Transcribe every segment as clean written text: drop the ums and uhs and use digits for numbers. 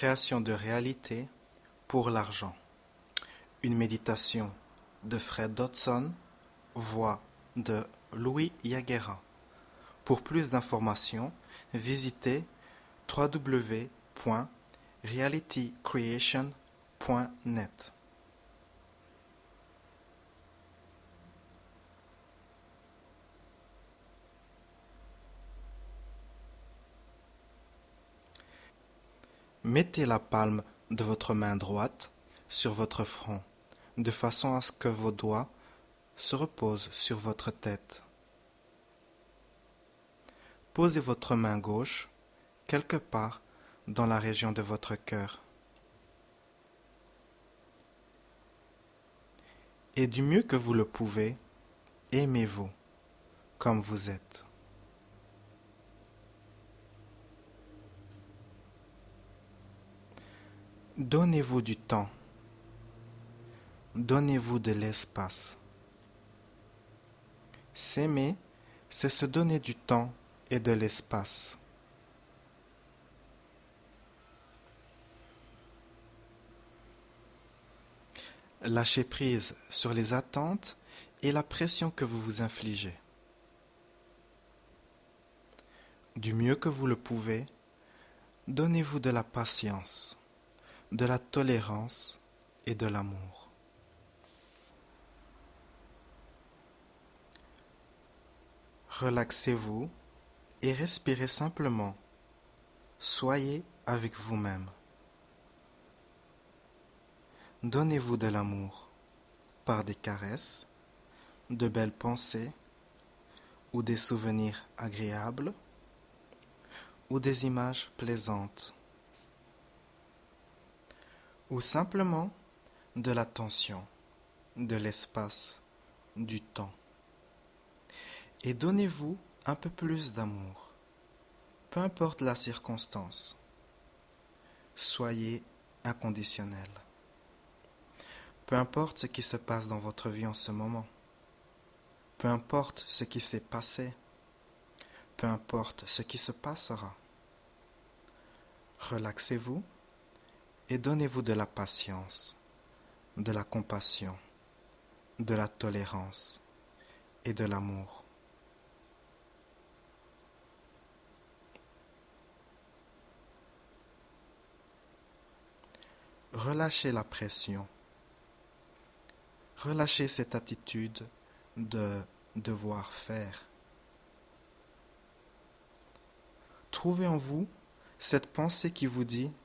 Création de réalité pour l'argent. Une méditation de Fred Dodson, voix de Louis Yaguera. Pour plus d'informations, visitez www.realitycreation.net. Mettez la palme de votre main droite sur votre front, de façon à ce que vos doigts se reposent sur votre tête. Posez votre main gauche quelque part dans la région de votre cœur. Et du mieux que vous le pouvez, aimez-vous comme vous êtes. Donnez-vous du temps. Donnez-vous de l'espace. S'aimer, c'est se donner du temps et de l'espace. Lâchez prise sur les attentes et la pression que vous vous infligez. Du mieux que vous le pouvez, donnez-vous de la patience, de la tolérance et de l'amour. Relaxez-vous et respirez simplement. Soyez avec vous-même. Donnez-vous de l'amour par des caresses, de belles pensées ou des souvenirs agréables ou des images plaisantes ou simplement de l'attention, de l'espace, du temps. Et donnez-vous un peu plus d'amour, peu importe la circonstance. Soyez inconditionnel. Peu importe ce qui se passe dans votre vie en ce moment. Peu importe ce qui s'est passé. Peu importe ce qui se passera. Relaxez-vous et donnez-vous de la patience, de la compassion, de la tolérance et de l'amour. Relâchez la pression. Relâchez cette attitude de devoir faire. Trouvez en vous cette pensée qui vous dit «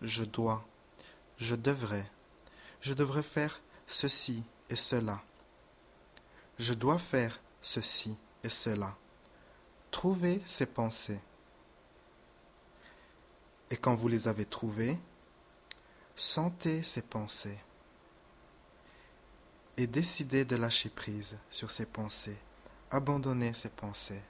je dois, je devrais faire ceci et cela. Je dois faire ceci et cela. » Trouvez ces pensées. Et quand vous les avez trouvées, sentez ces pensées. Et décidez de lâcher prise sur ces pensées. Abandonnez ces pensées.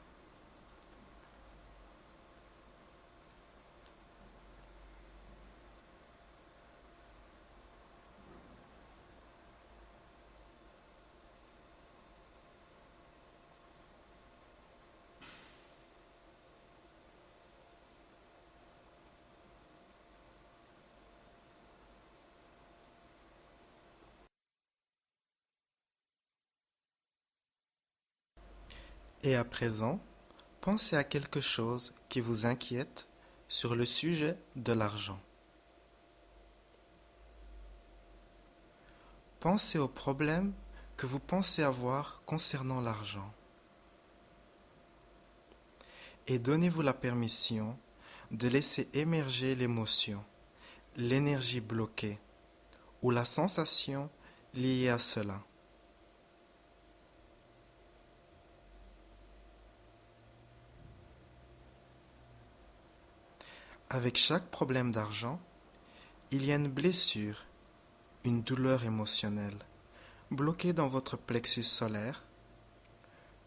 Et à présent, pensez à quelque chose qui vous inquiète sur le sujet de l'argent. Pensez aux problèmes que vous pensez avoir concernant l'argent. Et donnez-vous la permission de laisser émerger l'émotion, l'énergie bloquée ou la sensation liée à cela. Avec chaque problème d'argent, il y a une blessure, une douleur émotionnelle, bloquée dans votre plexus solaire,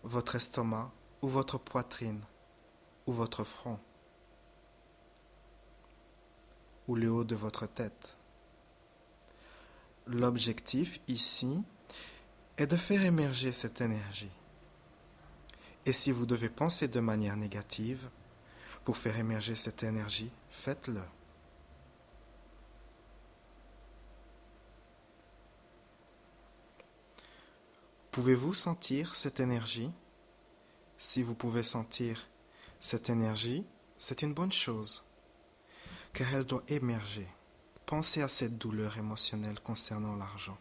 votre estomac ou votre poitrine, ou votre front, ou le haut de votre tête. L'objectif ici est de faire émerger cette énergie. Et si vous devez penser de manière négative, pour faire émerger cette énergie, faites-le. Pouvez-vous sentir cette énergie? Si vous pouvez sentir cette énergie, c'est une bonne chose, car elle doit émerger. Pensez à cette douleur émotionnelle concernant l'argent.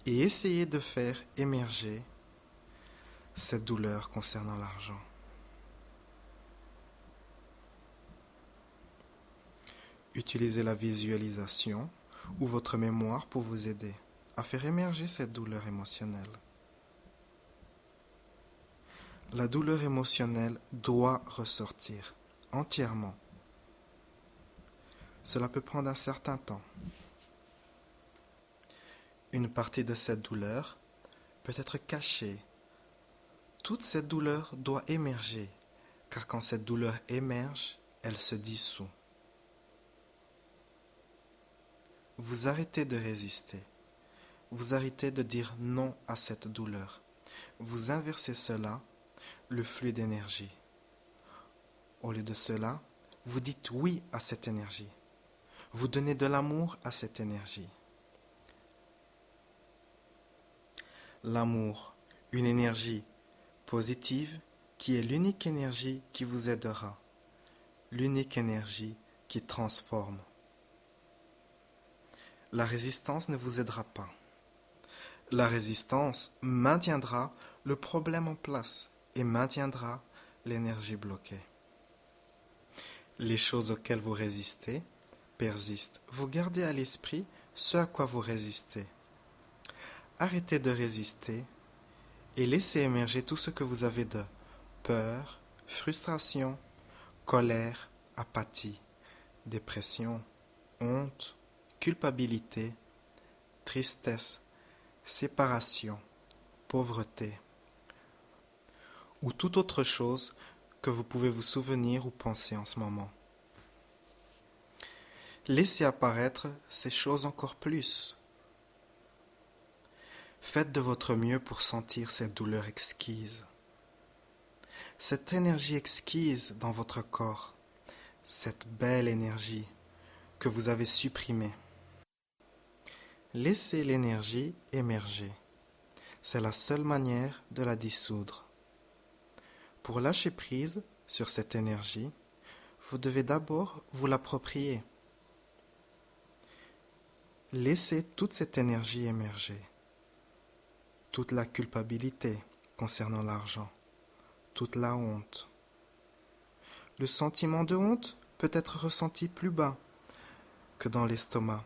Et essayez de faire émerger cette douleur concernant l'argent. Utilisez la visualisation ou votre mémoire pour vous aider à faire émerger cette douleur émotionnelle. La douleur émotionnelle doit ressortir entièrement. Cela peut prendre un certain temps. Une partie de cette douleur peut être cachée. Toute cette douleur doit émerger, car quand cette douleur émerge, elle se dissout. Vous arrêtez de résister. Vous arrêtez de dire non à cette douleur. Vous inversez cela, le flux d'énergie. Au lieu de cela, vous dites oui à cette énergie. Vous donnez de l'amour à cette énergie. L'amour, une énergie positive qui est l'unique énergie qui vous aidera, l'unique énergie qui transforme. La résistance ne vous aidera pas. La résistance maintiendra le problème en place et maintiendra l'énergie bloquée. Les choses auxquelles vous résistez persistent. Vous gardez à l'esprit ce à quoi vous résistez. Arrêtez de résister et laissez émerger tout ce que vous avez de peur, frustration, colère, apathie, dépression, honte, culpabilité, tristesse, séparation, pauvreté ou toute autre chose que vous pouvez vous souvenir ou penser en ce moment. Laissez apparaître ces choses encore plus. Faites de votre mieux pour sentir cette douleur exquise, cette énergie exquise dans votre corps, cette belle énergie que vous avez supprimée. Laissez l'énergie émerger. C'est la seule manière de la dissoudre. Pour lâcher prise sur cette énergie, vous devez d'abord vous l'approprier. Laissez toute cette énergie émerger. Toute la culpabilité concernant l'argent, toute la honte. Le sentiment de honte peut être ressenti plus bas que dans l'estomac.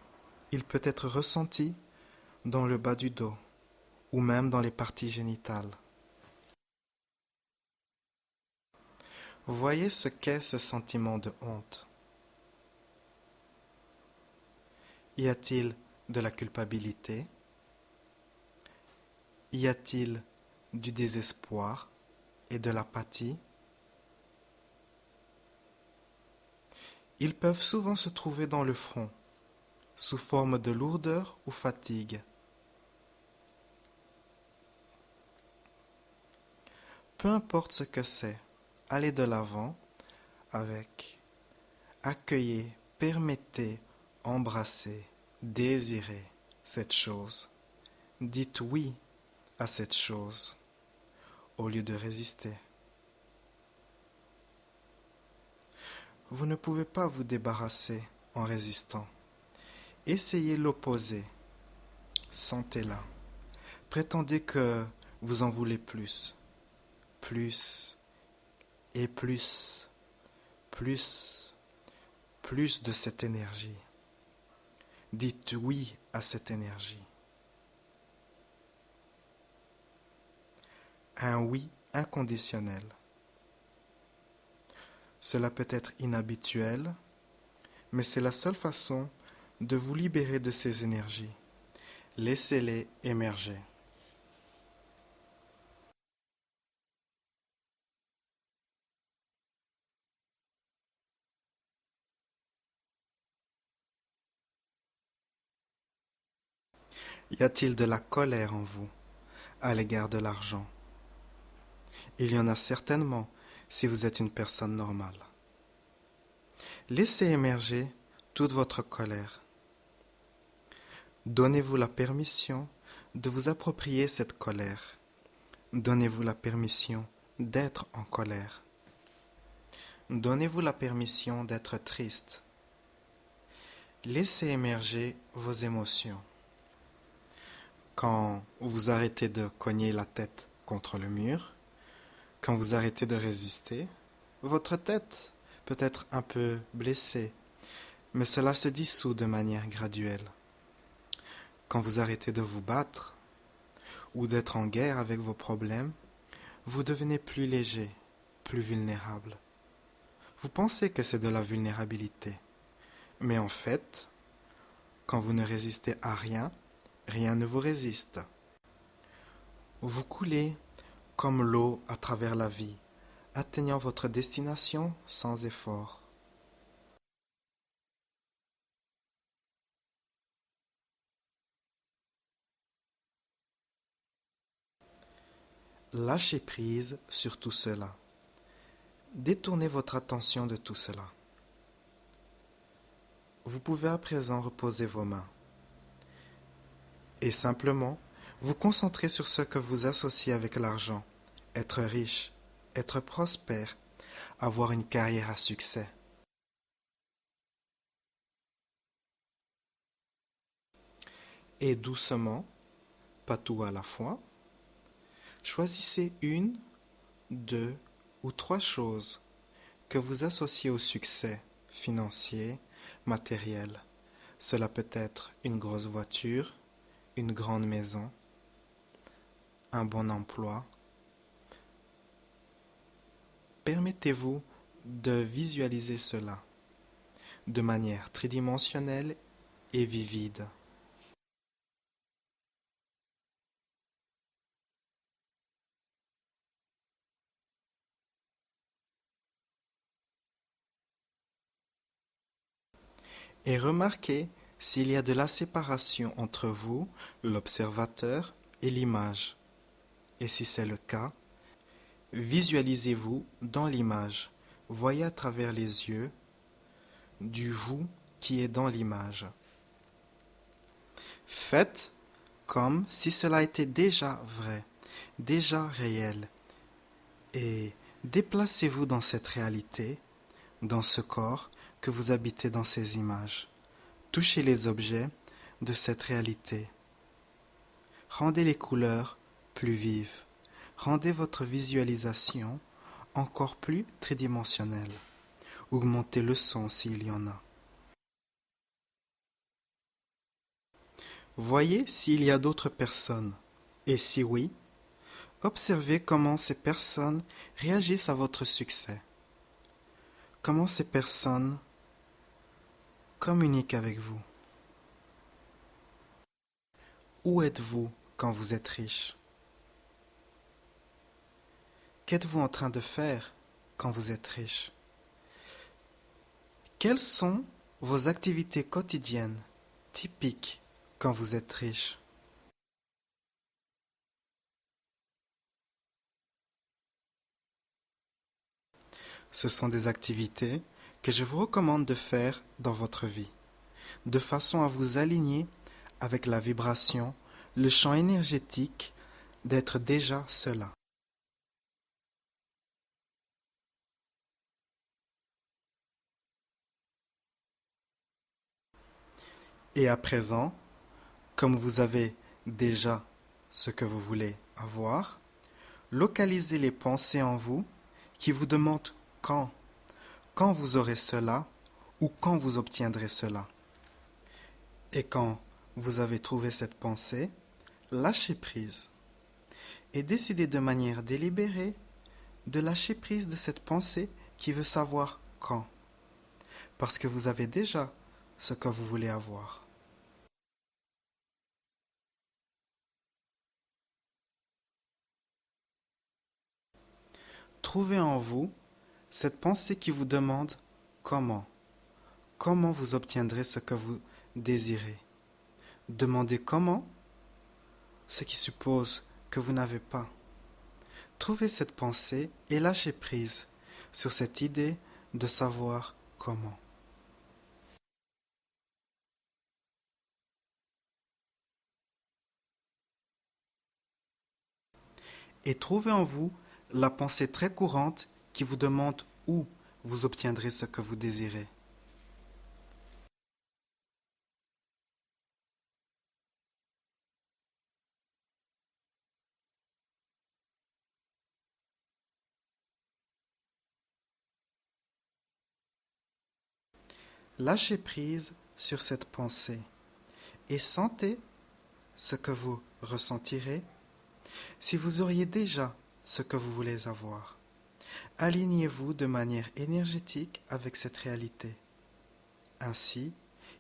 Il peut être ressenti dans le bas du dos ou même dans les parties génitales. Voyez ce qu'est ce sentiment de honte. Y a-t-il de la culpabilité? Y a-t-il du désespoir et de l'apathie? Ils peuvent souvent se trouver dans le front, sous forme de lourdeur ou fatigue. Peu importe ce que c'est, allez de l'avant avec. Accueillez, permettez, embrassez, désirez cette chose. Dites oui à cette chose au lieu de résister. Vous ne pouvez pas vous débarrasser en résistant. Essayez l'opposé. Sentez-la. Prétendez que vous en voulez plus. Plus et plus. Plus. Plus de cette énergie. Dites oui à cette énergie. Un oui inconditionnel. Cela peut être inhabituel, mais c'est la seule façon de vous libérer de ces énergies. Laissez-les émerger. Y a-t-il de la colère en vous à l'égard de l'argent? Il y en a certainement si vous êtes une personne normale. Laissez émerger toute votre colère. Donnez-vous la permission de vous approprier cette colère. Donnez-vous la permission d'être en colère. Donnez-vous la permission d'être triste. Laissez émerger vos émotions. Quand vous arrêtez de cogner la tête contre le mur, quand vous arrêtez de résister, votre tête peut être un peu blessée, mais cela se dissout de manière graduelle. Quand vous arrêtez de vous battre ou d'être en guerre avec vos problèmes, vous devenez plus léger, plus vulnérable. Vous pensez que c'est de la vulnérabilité, mais en fait, quand vous ne résistez à rien, rien ne vous résiste. Vous coulez comme l'eau à travers la vie, atteignant votre destination sans effort. Lâchez prise sur tout cela. Détournez votre attention de tout cela. Vous pouvez à présent reposer vos mains et simplement vous concentrer sur ce que vous associez avec l'argent. Être riche, être prospère, avoir une carrière à succès. Et doucement, pas tout à la fois, choisissez une, deux ou trois choses que vous associez au succès financier, matériel. Cela peut être une grosse voiture, une grande maison, un bon emploi. Permettez-vous de visualiser cela de manière tridimensionnelle et vivide. Et remarquez s'il y a de la séparation entre vous, l'observateur, et l'image. Et si c'est le cas, visualisez-vous dans l'image. Voyez à travers les yeux du vous qui est dans l'image. Faites comme si cela était déjà vrai, déjà réel. Et déplacez-vous dans cette réalité, dans ce corps que vous habitez dans ces images. Touchez les objets de cette réalité. Rendez les couleurs plus vives. Rendez votre visualisation encore plus tridimensionnelle. Augmentez le son s'il y en a. Voyez s'il y a d'autres personnes. Et si oui, observez comment ces personnes réagissent à votre succès. Comment ces personnes communiquent avec vous. Où êtes-vous quand vous êtes riche? Qu'êtes-vous en train de faire quand vous êtes riche? Quelles sont vos activités quotidiennes typiques quand vous êtes riche? Ce sont des activités que je vous recommande de faire dans votre vie, de façon à vous aligner avec la vibration, le champ énergétique d'être déjà cela. Et à présent, comme vous avez déjà ce que vous voulez avoir, localisez les pensées en vous qui vous demandent quand, quand vous aurez cela ou quand vous obtiendrez cela. Et quand vous avez trouvé cette pensée, lâchez prise et décidez de manière délibérée de lâcher prise de cette pensée qui veut savoir quand, parce que vous avez déjà ce que vous voulez avoir. Trouvez en vous cette pensée qui vous demande comment. Comment vous obtiendrez ce que vous désirez. Demandez comment, ce qui suppose que vous n'avez pas. Trouvez cette pensée et lâchez prise sur cette idée de savoir comment. et trouvez en vous la pensée très courante qui vous demande où vous obtiendrez ce que vous désirez. Lâchez prise sur cette pensée et sentez ce que vous ressentirez si vous auriez déjà ce que vous voulez avoir. Alignez-vous de manière énergétique avec cette réalité. Ainsi,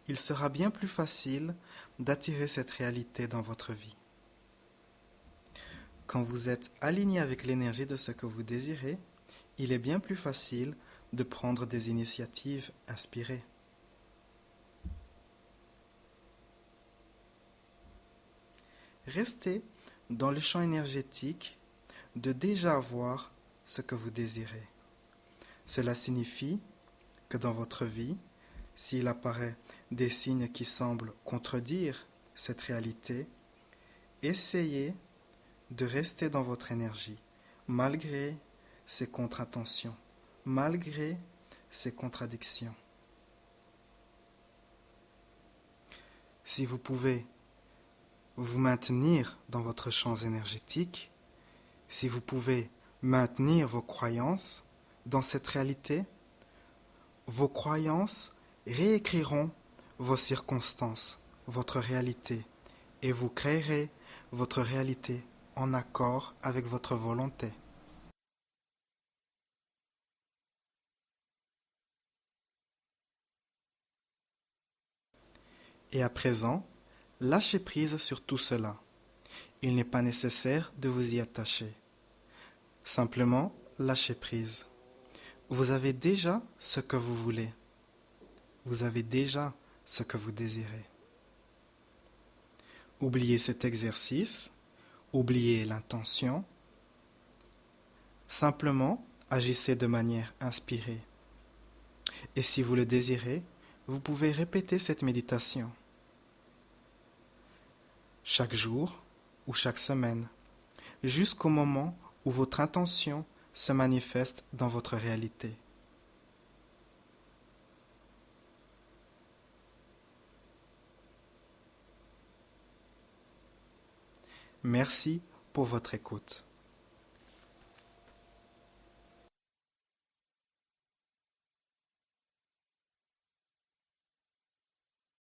il sera bien plus facile d'attirer cette réalité dans votre vie. Quand vous êtes aligné avec l'énergie de ce que vous désirez, il est bien plus facile de prendre des initiatives inspirées. Restez dans le champ énergétique de déjà avoir ce que vous désirez. Cela signifie que dans votre vie, s'il apparaît des signes qui semblent contredire cette réalité, essayez de rester dans votre énergie, malgré ces contre-intentions, malgré ces contradictions. Si vous pouvez vous maintenir dans votre champ énergétique, si vous pouvez maintenir vos croyances dans cette réalité, vos croyances réécriront vos circonstances, votre réalité, et vous créerez votre réalité en accord avec votre volonté. Et à présent, lâchez prise sur tout cela. Il n'est pas nécessaire de vous y attacher. Simplement, lâchez prise. Vous avez déjà ce que vous voulez. Vous avez déjà ce que vous désirez. Oubliez cet exercice, oubliez l'intention. Simplement, agissez de manière inspirée. Et si vous le désirez, vous pouvez répéter cette méditation chaque jour ou chaque semaine, jusqu'au moment où votre intention se manifeste dans votre réalité. Merci pour votre écoute.